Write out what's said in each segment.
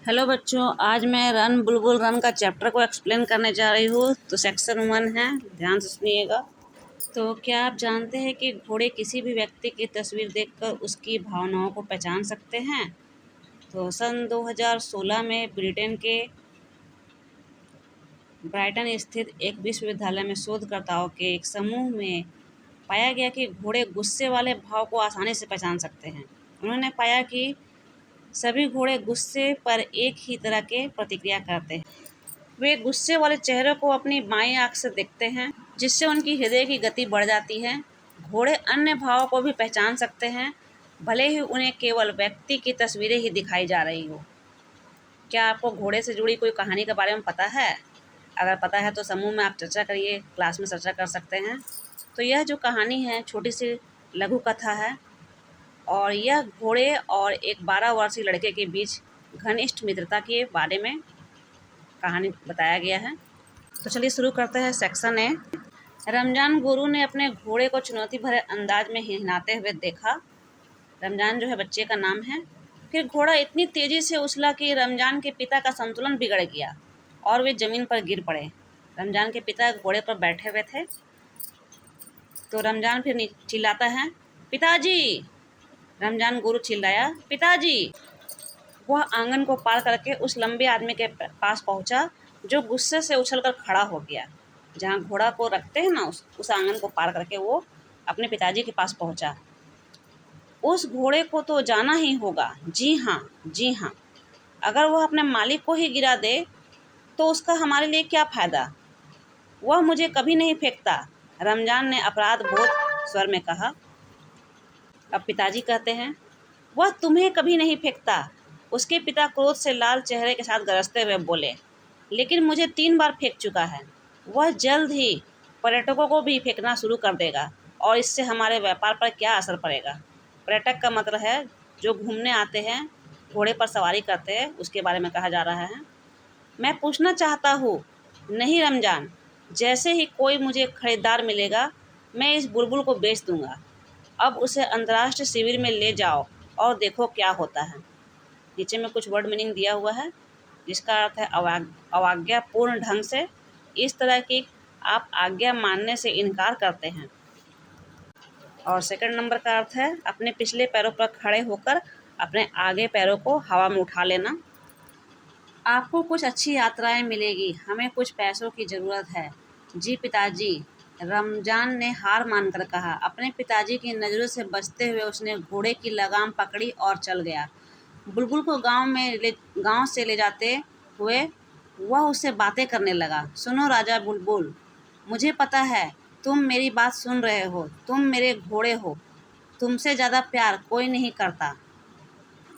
Hello बच्चों, आज मैं रन बुलबुल रन का चैप्टर को एक्सप्लेन करने जा रही हूँ। तो सेक्शन 1 है, ध्यान से सुनिएगा। तो क्या आप जानते हैं कि घोड़े किसी भी व्यक्ति की तस्वीर देखकर उसकी भावनाओं को पहचान सकते हैं? तो सन 2016 में ब्रिटेन के ब्राइटन स्थित एक विश्वविद्यालय में शोधकर्ताओं के एक समूह में पाया गया कि घोड़े गुस्से वाले भाव को आसानी से पहचान सकते हैं। उन्होंने पाया कि सभी घोड़े गुस्से पर एक ही तरह के प्रतिक्रिया करते हैं। वे गुस्से वाले चेहरे को अपनी बाईं आंख से देखते हैं, जिससे उनकी हृदय की गति बढ़ जाती है। घोड़े अन्य भावों को भी पहचान सकते हैं, भले ही उन्हें केवल व्यक्ति की तस्वीरें ही दिखाई जा रही हो। क्या आपको घोड़े से जुड़ी कोई कहानी के बारे में पता है? अगर पता है तो समूह में आप चर्चा करिए, क्लास में चर्चा कर सकते हैं। तो यह जो कहानी है, छोटी सी लघु कथा है और यह घोड़े और एक 12 वर्षीय लड़के के बीच घनिष्ठ मित्रता के बारे में कहानी बताया गया है। तो चलिए शुरू करते हैं। Section A. रमजान गुरु ने अपने घोड़े को चुनौती भरे अंदाज में हिनहाते हुए देखा। रमजान जो है बच्चे का नाम है। फिर घोड़ा इतनी तेजी से उछला कि रमजान के पिता का संतुलन बिगड़ गया और वे जमीन पर गिर पड़े। रमजान के पिता घोड़े पर बैठे हुए थे। तो रमजान फिर चिल्लाता है, पिताजी। रमजान गुरु चिल्लाया, पिताजी। वह आंगन को पार करके उस लंबे आदमी के पास पहुंचा, जो गुस्से से उछलकर खड़ा हो गया। जहां घोड़ा को रखते हैं ना, उस आंगन को पार करके वो अपने पिताजी के पास पहुंचा। उस घोड़े को तो जाना ही होगा। जी हाँ, जी हाँ। अगर वह अपने मालिक को ही गिरा दे तो उसका हमारे लिए क्या फ़ायदा? वह मुझे कभी नहीं फेंकता, रमजान ने अपराध बोध स्वर में कहा। अब पिताजी कहते हैं, वह तुम्हें कभी नहीं फेंकता। उसके पिता क्रोध से लाल चेहरे के साथ गरजते हुए बोले, लेकिन मुझे 3 बार फेंक चुका है। वह जल्द ही पर्यटकों को भी फेंकना शुरू कर देगा और इससे हमारे व्यापार पर क्या असर पड़ेगा? पर्यटक का मतलब है जो घूमने आते हैं, घोड़े पर सवारी करते हैं, उसके बारे में कहा जा रहा है। मैं पूछना चाहता हूँ। नहीं रमजान, जैसे ही कोई मुझे खरीदार मिलेगा, मैं इस बुलबुल को बेच दूंगा। अब उसे अंतर्राष्ट्रीय शिविर में ले जाओ और देखो क्या होता है। नीचे में कुछ वर्ड मीनिंग दिया हुआ है, जिसका अर्थ है अवज्ञापूर्ण ढंग से। इस तरह की आप आज्ञा मानने से इनकार करते हैं। और सेकंड नंबर का अर्थ है अपने पिछले पैरों पर खड़े होकर अपने आगे पैरों को हवा में उठा लेना। आपको कुछ अच्छी यात्राएं मिलेगी, हमें कुछ पैसों की ज़रूरत है। जी पिताजी, रमजान ने हार मानकर कहा। अपने पिताजी की नज़रों से बचते हुए उसने घोड़े की लगाम पकड़ी और चल गया। बुलबुल को गांव से ले जाते हुए वह उससे बातें करने लगा। सुनो राजा बुलबुल, मुझे पता है तुम मेरी बात सुन रहे हो। तुम मेरे घोड़े हो, तुमसे ज़्यादा प्यार कोई नहीं करता।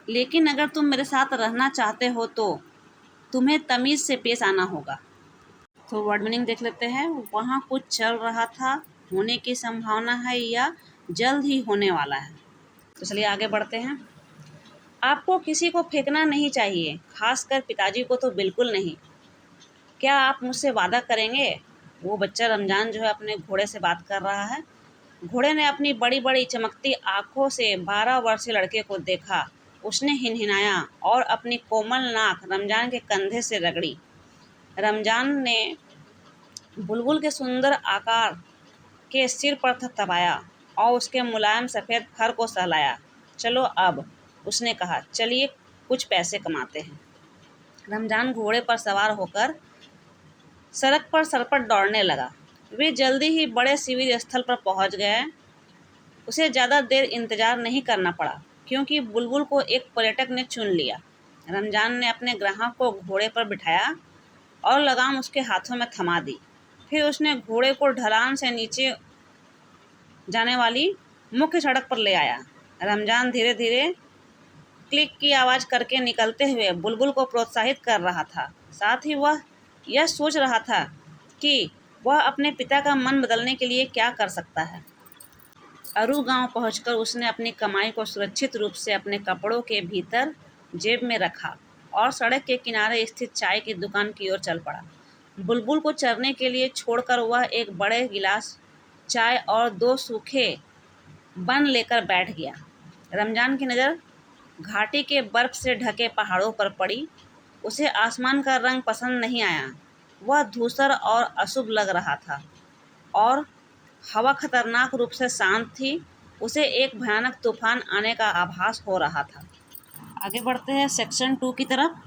लेकिन अगर तुम मेरे साथ रहना चाहते हो तो तुम्हें तमीज़ से पेश आना होगा। तो वर्ड मीनिंग देख लेते हैं। वहाँ कुछ चल रहा था, होने की संभावना है या जल्द ही होने वाला है। तो चलिए आगे बढ़ते हैं। आपको किसी को फेंकना नहीं चाहिए, खासकर पिताजी को तो बिल्कुल नहीं। क्या आप मुझसे वादा करेंगे? वो बच्चा रमजान जो है अपने घोड़े से बात कर रहा है। घोड़े ने अपनी बड़ी बड़ी चमकती आंखों से 12 वर्षीय लड़के को देखा। उसने हिनहिनाया और अपनी कोमल नाक रमजान के कंधे से रगड़ी। रमजान ने बुलबुल के सुंदर आकार के सिर पर थपथपाया और उसके मुलायम सफ़ेद फर को सहलाया। चलो अब, उसने कहा, चलिए कुछ पैसे कमाते हैं। रमजान घोड़े पर सवार होकर सड़क पर सरपट दौड़ने लगा। वे जल्दी ही बड़े शिविर स्थल पर पहुंच गए। उसे ज़्यादा देर इंतजार नहीं करना पड़ा, क्योंकि बुलबुल को एक पर्यटक ने चुन लिया। रमजान ने अपने ग्राहक को घोड़े पर बिठाया और लगाम उसके हाथों में थमा दी। फिर उसने घोड़े को ढलान से नीचे जाने वाली मुख्य सड़क पर ले आया। रमजान धीरे धीरे क्लिक की आवाज़ करके निकलते हुए बुलबुल को प्रोत्साहित कर रहा था। साथ ही वह यह सोच रहा था कि वह अपने पिता का मन बदलने के लिए क्या कर सकता है। अरू गांव पहुंचकर उसने अपनी कमाई को सुरक्षित रूप से अपने कपड़ों के भीतर जेब में रखा और सड़क के किनारे स्थित चाय की दुकान की ओर चल पड़ा। बुलबुल को चरने के लिए छोड़कर वह एक बड़े गिलास चाय और 2 सूखे बन लेकर बैठ गया। रमजान की नज़र घाटी के बर्फ से ढके पहाड़ों पर पड़ी। उसे आसमान का रंग पसंद नहीं आया। वह धूसर और अशुभ लग रहा था और हवा खतरनाक रूप से शांत थी। उसे एक भयानक तूफान आने का आभास हो रहा था। आगे बढ़ते हैं सेक्शन 2 की तरफ।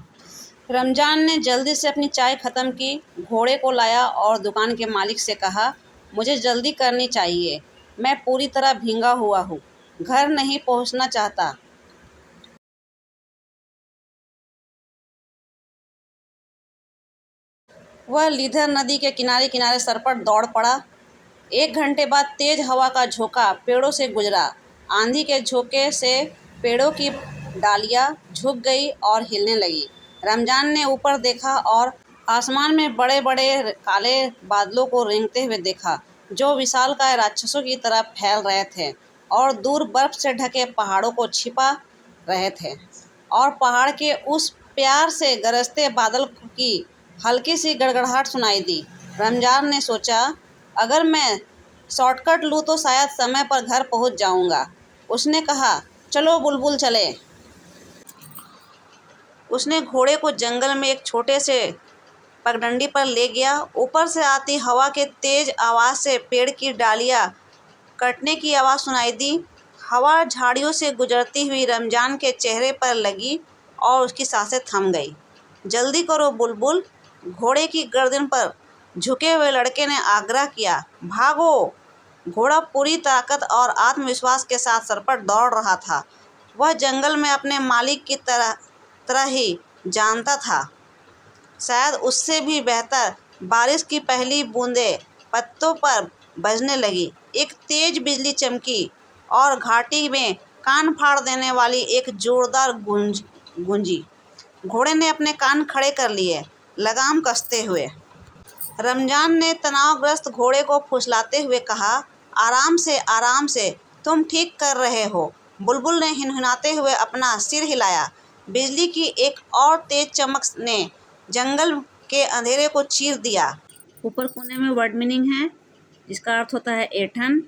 रमजान ने जल्दी से अपनी चाय ख़त्म की, घोड़े को लाया और दुकान के मालिक से कहा, मुझे जल्दी करनी चाहिए, मैं पूरी तरह भींगा हुआ हूँ, घर नहीं पहुँचना चाहता। वह लीधर नदी के किनारे किनारे सरपट दौड़ पड़ा। 1 घंटे बाद तेज हवा का झोंका पेड़ों से गुजरा। आंधी के झोंके से पेड़ों की डालियां झुक गई और हिलने लगी। रमजान ने ऊपर देखा और आसमान में बड़े बड़े काले बादलों को रेंगते हुए देखा, जो विशालकाय राक्षसों की तरह फैल रहे थे और दूर बर्फ से ढके पहाड़ों को छिपा रहे थे। और पहाड़ के उस प्यार से गरजते बादल की हल्की सी गड़गड़ाहट सुनाई दी। रमजान ने सोचा, अगर मैं शॉर्टकट लूँ तो शायद समय पर घर पहुंच जाऊंगा। उसने कहा, चलो बुलबुल चले। उसने घोड़े को जंगल में एक छोटे से पगडंडी पर ले गया। ऊपर से आती हवा के तेज आवाज़ से पेड़ की डालियां कटने की आवाज़ सुनाई दी। हवा झाड़ियों से गुजरती हुई रमजान के चेहरे पर लगी और उसकी सांसें थम गई। जल्दी करो बुलबुल, घोड़े की गर्दन पर झुके हुए लड़के ने आग्रह किया। भागो! घोड़ा पूरी ताकत और आत्मविश्वास के साथ सरपट दौड़ रहा था। वह जंगल में अपने मालिक की तरह तरह ही जानता था, शायद उससे भी बेहतर। बारिश की पहली बूंदें पत्तों पर बजने लगी। एक तेज बिजली चमकी और घाटी में कान फाड़ देने वाली एक जोरदार गूंज गूंजी। घोड़े ने अपने कान खड़े कर लिए, लगाम कसते हुए। रमजान ने तनावग्रस्त घोड़े को फुसलाते हुए कहा, आराम से, तुम ठीक कर रहे हो। बुलबुल ने हिनहिनाते हुए अपना सिर हिलाया। बिजली की एक और तेज चमक ने जंगल के अंधेरे को चीर दिया। ऊपर कोने में वर्ड मीनिंग है, जिसका अर्थ होता है ऐंठन।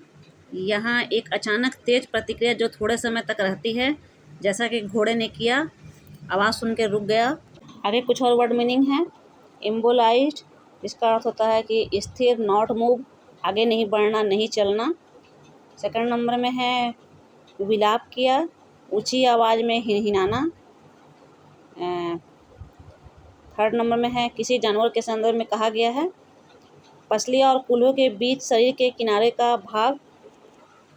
यहाँ एक अचानक तेज प्रतिक्रिया जो थोड़े समय तक रहती है, जैसा कि घोड़े ने किया। आवाज़ सुन के रुक गया। आगे कुछ और वर्ड मीनिंग है। इम्बोलाइज्ड, जिसका अर्थ होता है कि स्थिर, नॉट मूव, आगे नहीं बढ़ना, नहीं चलना। सेकंड नंबर में है विलाप किया, ऊंची आवाज़ में हिनहिनाना। थर्ड नंबर में है किसी जानवर के संदर्भ में कहा गया है। पसली और कूल्हों के बीच शरीर के किनारे का भाग।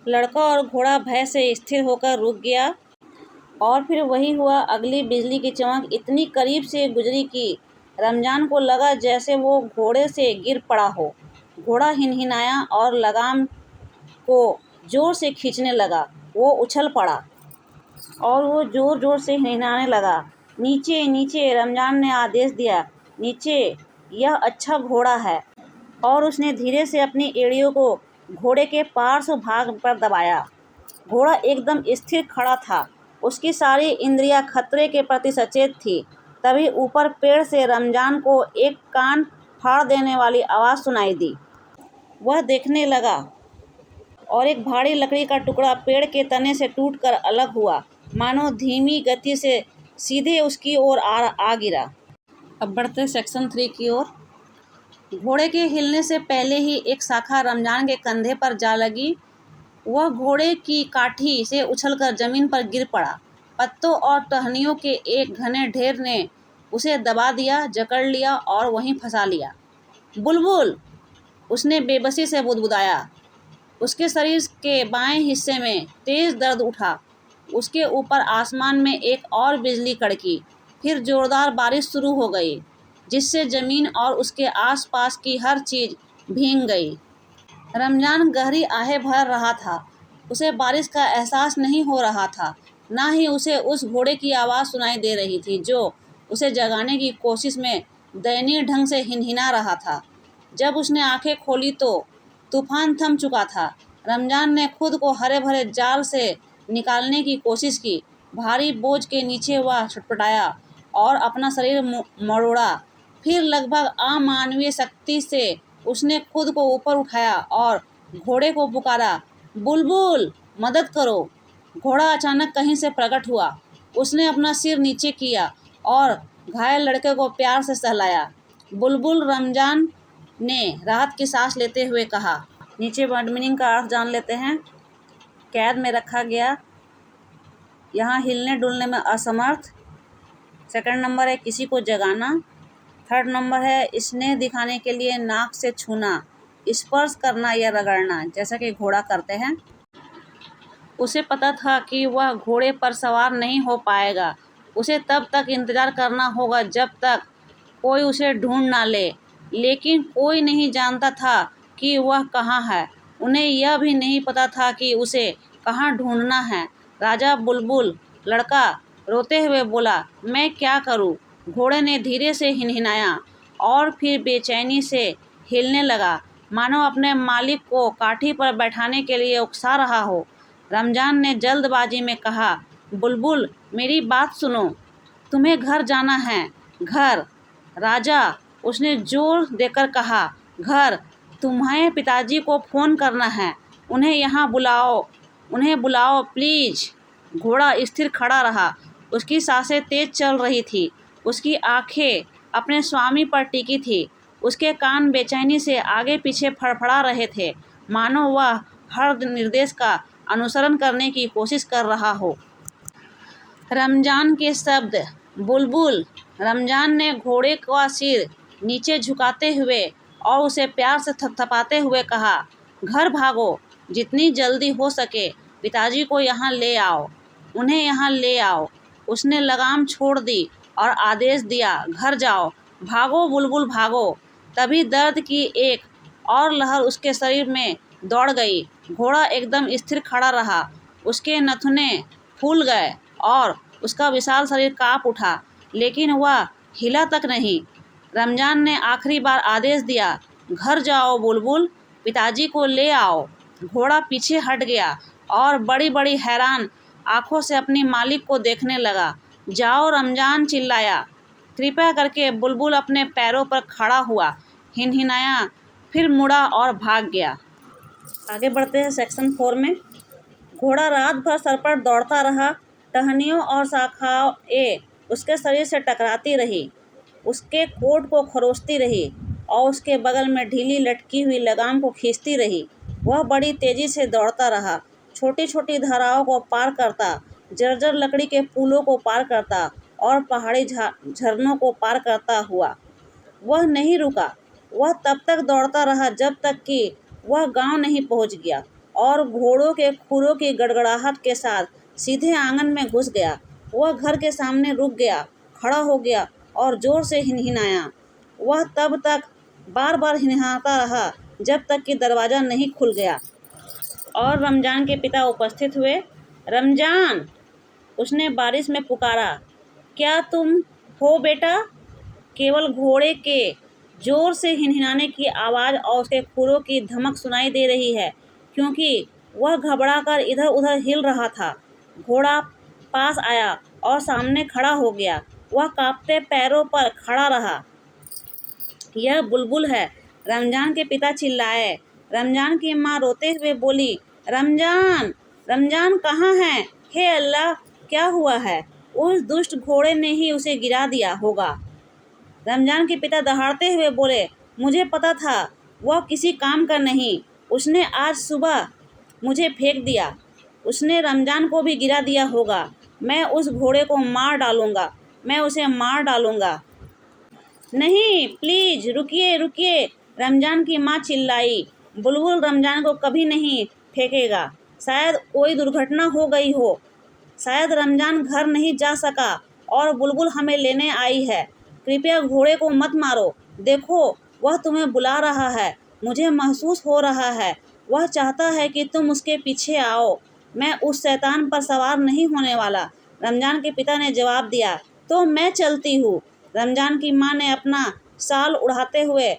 लड़का और घोड़ा भय से स्थिर होकर रुक गया। और फिर वही हुआ। अगली बिजली की चमक इतनी करीब से गुजरी कि रमजान को लगा जैसे वो घोड़े से गिर पड़ा हो। घोड़ा हिनहिनाया और लगाम को जोर से खींचने लगा। वो उछल पड़ा और वो जोर जोर से हिनहिनाने लगा। नीचे नीचे, रमजान ने आदेश दिया, नीचे, यह अच्छा घोड़ा है। और उसने धीरे से अपनी एड़ियों को घोड़े के पार्श्व भाग पर दबाया। घोड़ा एकदम स्थिर खड़ा था। उसकी सारी इंद्रियां खतरे के प्रति सचेत थी। तभी ऊपर पेड़ से रमजान को एक कान फाड़ देने वाली आवाज़ सुनाई दी। वह देखने लगा और एक भारी लकड़ी का टुकड़ा पेड़ के तने से टूटकर अलग हुआ, मानो धीमी गति से सीधे उसकी ओर आ गिरा। अब बढ़ते सेक्शन 3 की ओर। घोड़े के हिलने से पहले ही एक शाखा रमजान के कंधे पर जा लगी। वह घोड़े की काठी से उछलकर जमीन पर गिर पड़ा। पत्तों और टहनियों के एक घने ढेर ने उसे दबा दिया, जकड़ लिया और वहीं फंसा लिया। बुलबुल, उसने बेबसी से बुदबुदाया। उसके शरीर के बाएं हिस्से में तेज दर्द उठा। उसके ऊपर आसमान में एक और बिजली कड़की। फिर जोरदार बारिश शुरू हो गई, जिससे ज़मीन और उसके आसपास की हर चीज़ भीग गई। रमजान गहरी आहें भर रहा था। उसे बारिश का एहसास नहीं हो रहा था, ना ही उसे उस घोड़े की आवाज़ सुनाई दे रही थी जो उसे जगाने की कोशिश में दयनीय ढंग से हिनहिना रहा था। जब उसने आंखें खोली तो तूफान थम चुका था। रमजान ने खुद को हरे भरे जाल से निकालने की कोशिश की। भारी बोझ के नीचे वह छटपटाया और अपना शरीर मरोड़ा। फिर लगभग अमानवीय शक्ति से उसने खुद को ऊपर उठाया और घोड़े को पुकारा, बुलबुल, मदद करो। घोड़ा अचानक कहीं से प्रकट हुआ। उसने अपना सिर नीचे किया और घायल लड़के को प्यार से सहलाया। बुलबुल रमजान ने राहत की सांस लेते हुए कहा। नीचे वर्ड मीनिंग का अर्थ जान लेते हैं। कैद में रखा गया, यहाँ हिलने डुलने में असमर्थ। सेकंड नंबर है किसी को जगाना। थर्ड नंबर है स्नेह दिखाने के लिए नाक से छूना, स्पर्श करना या रगड़ना, जैसा कि घोड़ा करते हैं। उसे पता था कि वह घोड़े पर सवार नहीं हो पाएगा। उसे तब तक इंतजार करना होगा जब तक कोई उसे ढूंढ ना ले। लेकिन कोई नहीं जानता था कि वह कहाँ है। उन्हें यह भी नहीं पता था कि उसे कहाँ ढूंढना है। राजा बुलबुल लड़का रोते हुए बोला, मैं क्या करूं? घोड़े ने धीरे से हिनहिनाया और फिर बेचैनी से हिलने लगा, मानो अपने मालिक को काठी पर बैठाने के लिए उकसा रहा हो। रमजान ने जल्दबाजी में कहा, बुलबुल मेरी बात सुनो, तुम्हें घर जाना है। घर? राजा, उसने जोर देकर कहा, घर? तुम्हें पिताजी को फ़ोन करना है, उन्हें बुलाओ प्लीज। घोड़ा स्थिर खड़ा रहा। उसकी सांसें तेज चल रही थी। उसकी आंखें अपने स्वामी पर टिकी थी। उसके कान बेचैनी से आगे पीछे फड़फड़ा रहे थे, मानो वह हर निर्देश का अनुसरण करने की कोशिश कर रहा हो। रमजान के शब्द, बुलबुल। रमजान ने घोड़े का सिर नीचे झुकाते हुए और उसे प्यार से थपथपाते हुए कहा, घर भागो, जितनी जल्दी हो सके पिताजी को यहाँ ले आओ, उन्हें यहाँ ले आओ। उसने लगाम छोड़ दी और आदेश दिया, घर जाओ, भागो बुलबुल भागो। तभी दर्द की एक और लहर उसके शरीर में दौड़ गई। घोड़ा एकदम स्थिर खड़ा रहा। उसके नथुने फूल गए और उसका विशाल शरीर कांप उठा, लेकिन वह हिला तक नहीं। रमजान ने आखिरी बार आदेश दिया, घर जाओ बुलबुल, पिताजी को ले आओ। घोड़ा पीछे हट गया और बड़ी बड़ी हैरान आंखों से अपनी मालिक को देखने लगा। जाओ, रमजान चिल्लाया। कृपया करके। बुलबुल अपने पैरों पर खड़ा हुआ, हिनहिनाया, फिर मुड़ा और भाग गया। आगे बढ़ते हैं सेक्शन 4 में। घोड़ा रात भर सर पर दौड़ता रहा। टहनियों और शाखाएं उसके शरीर से टकराती रही, उसके कोट को खरोंचती रही और उसके बगल में ढीली लटकी हुई लगाम को खींचती रही। वह बड़ी तेजी से दौड़ता रहा, छोटी छोटी धाराओं को पार करता, जर्जर लकड़ी के पुलों को पार करता और पहाड़ी झरनों को पार करता हुआ। वह नहीं रुका। वह तब तक दौड़ता रहा जब तक कि वह गांव नहीं पहुंच गया और घोड़ों के खुरों की गड़गड़ाहट के साथ सीधे आंगन में घुस गया। वह घर के सामने रुक गया, खड़ा हो गया और जोर से हिनहिनाया। वह तब तक बार बार हिनहाता रहा जब तक कि दरवाज़ा नहीं खुल गया और रमजान के पिता उपस्थित हुए। रमजान, उसने बारिश में पुकारा, क्या तुम हो बेटा? केवल घोड़े के जोर से हिनहिनाने की आवाज़ और उसके खुरों की धमक सुनाई दे रही है, क्योंकि वह घबराकर इधर उधर हिल रहा था। घोड़ा पास आया और सामने खड़ा हो गया। वह कांपते पैरों पर खड़ा रहा। यह बुलबुल है, रमजान के पिता चिल्लाए। रमजान की माँ रोते हुए बोली, रमजान, रमजान कहाँ है? हे अल्लाह, क्या हुआ है? उस दुष्ट घोड़े ने ही उसे गिरा दिया होगा। रमजान के पिता दहाड़ते हुए बोले, मुझे पता था वह किसी काम का नहीं। उसने आज सुबह मुझे फेंक दिया। उसने रमजान को भी गिरा दिया होगा। मैं उस घोड़े को मार डालूंगा, मैं उसे मार डालूंगा। नहीं, प्लीज रुकिए रुकिए, रमजान की माँ चिल्लाई। बुलबुल रमजान को कभी नहीं फेंकेगा। शायद कोई दुर्घटना हो गई हो। शायद रमजान घर नहीं जा सका और बुलबुल हमें लेने आई है। कृपया घोड़े को मत मारो। देखो, वह तुम्हें बुला रहा है। मुझे महसूस हो रहा है वह चाहता है कि तुम उसके पीछे आओ। मैं उस शैतान पर सवार नहीं होने वाला। रमजान के पिता ने जवाब दिया, तो मैं चलती हूँ। रमजान की माँ ने अपना शाल उड़ाते हुए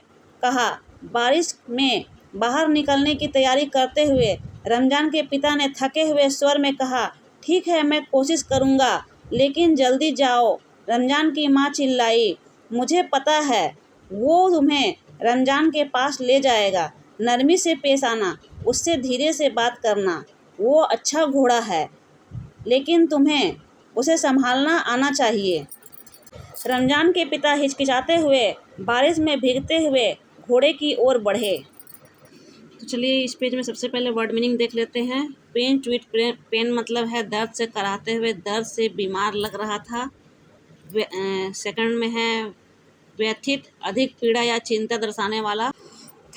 कहा। बारिश में बाहर निकलने की तैयारी करते हुए रमजान के पिता ने थके हुए स्वर में कहा, ठीक है, मैं कोशिश करूँगा, लेकिन जल्दी जाओ। रमजान की माँ चिल्लाई, मुझे पता है वो तुम्हें रमजान के पास ले जाएगा। नरमी से पेश आना, उससे धीरे से बात करना। वो अच्छा घोड़ा है, लेकिन तुम्हें उसे संभालना आना चाहिए। रमजान के पिता हिचकिचाते हुए बारिश में भीगते हुए घोड़े की ओर बढ़े। तो चलिए इस पेज में सबसे पहले वर्ड मीनिंग देख लेते हैं। पेन ट्वीट, पेन मतलब है दर्द से कराहते हुए, दर्द से बीमार लग रहा था। सेकंड में है व्यथित, अधिक पीड़ा या चिंता दर्शाने वाला।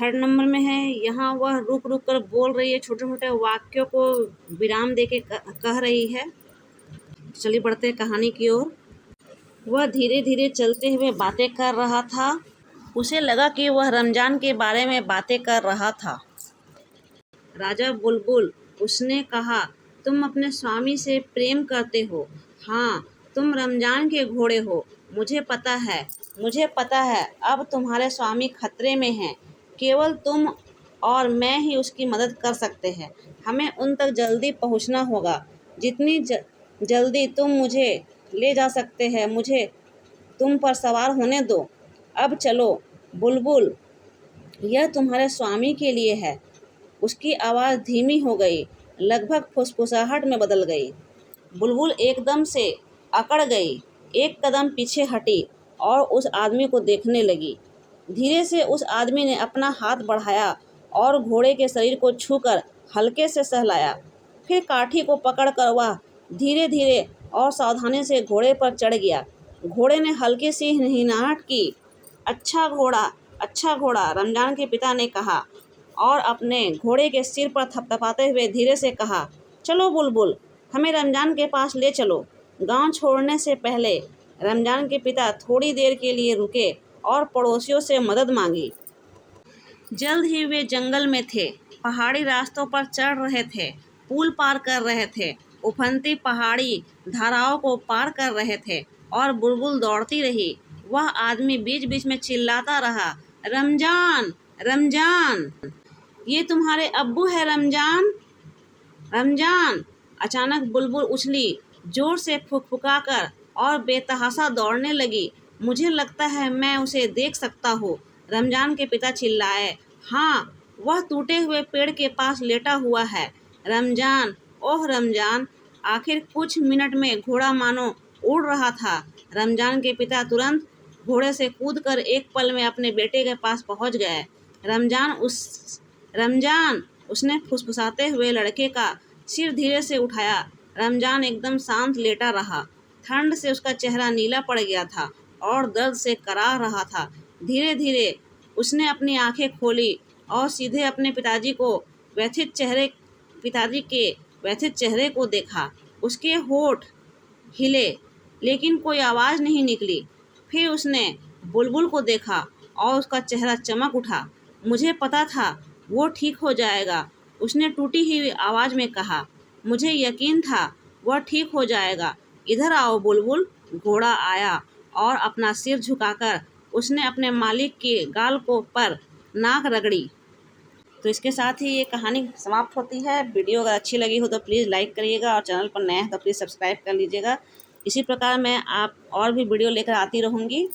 थर्ड नंबर में है यहाँ वह रुक रुक कर बोल रही है, छोटे छोटे वाक्यों को विराम देके कह रही है। चलिए बढ़ते हैं कहानी की ओर। वह धीरे धीरे चलते हुए बातें कर रहा था। उसे लगा कि वह रमजान के बारे में बातें कर रहा था। राजा बुलबुल, उसने कहा, तुम अपने स्वामी से प्रेम करते हो। हाँ, तुम रमजान के घोड़े हो। मुझे पता है अब तुम्हारे स्वामी खतरे में हैं। केवल तुम और मैं ही उसकी मदद कर सकते हैं। हमें उन तक जल्दी पहुंचना होगा। जितनी जल्दी तुम मुझे ले जा सकते हैं, मुझे तुम पर सवार होने दो। अब चलो बुलबुल, यह तुम्हारे स्वामी के लिए है। उसकी आवाज़ धीमी हो गई, लगभग फुसफुसाहट में बदल गई। बुलबुल एकदम से अकड़ गई, एक कदम पीछे हटी और उस आदमी को देखने लगी। धीरे से उस आदमी ने अपना हाथ बढ़ाया और घोड़े के शरीर को छूकर हल्के से सहलाया। फिर काठी को पकड़कर वह धीरे धीरे और सावधानी से घोड़े पर चढ़ गया। घोड़े ने हल्की सी हिनहिनाहट की। अच्छा घोड़ा, रमजान के पिता ने कहा और अपने घोड़े के सिर पर थपथपाते हुए धीरे से कहा, चलो बुलबुल, हमें रमजान के पास ले चलो। गांव छोड़ने से पहले रमजान के पिता थोड़ी देर के लिए रुके और पड़ोसियों से मदद मांगी। जल्द ही वे जंगल में थे, पहाड़ी रास्तों पर चढ़ रहे थे, पुल पार कर रहे थे, उफनती पहाड़ी धाराओं को पार कर रहे थे और बुलबुल दौड़ती रही। वह आदमी बीच बीच में चिल्लाता रहा, रमजान, रमजान, ये तुम्हारे अब्बू है रमजान, रमजान। अचानक बुलबुल उछली, जोर से फुकफुकाकर और बेतहाशा दौड़ने लगी। मुझे लगता है मैं उसे देख सकता हूँ, रमजान के पिता चिल्लाए। हाँ, वह टूटे हुए पेड़ के पास लेटा हुआ है। रमजान, ओह रमजान। आखिर कुछ मिनट में घोड़ा मानो उड़ रहा था। रमजान के पिता तुरंत घोड़े से कूदकर एक पल में अपने बेटे के पास पहुंच गए। रमजान, उसने फुसफुसाते हुए लड़के का सिर धीरे से उठाया। रमजान एकदम शांत लेटा रहा। ठंड से उसका चेहरा नीला पड़ गया था और दर्द से कराह रहा था। धीरे धीरे उसने अपनी आंखें खोली और सीधे अपने पिताजी के व्यथित चेहरे को देखा। उसके होठ हिले लेकिन कोई आवाज़ नहीं निकली। फिर उसने बुलबुल को देखा और उसका चेहरा चमक उठा। मुझे पता था वो ठीक हो जाएगा, उसने टूटी हुई आवाज़ में कहा। मुझे यकीन था वह ठीक हो जाएगा। इधर आओ बुलबुल। घोड़ा आया और अपना सिर झुकाकर उसने अपने मालिक के गाल को पर नाक रगड़ी। तो इसके साथ ही ये कहानी समाप्त होती है। वीडियो अगर अच्छी लगी हो तो प्लीज़ लाइक करिएगा और चैनल पर नए हैं तो प्लीज़ सब्सक्राइब कर लीजिएगा। इसी प्रकार मैं आप और भी वीडियो लेकर आती रहूँगी।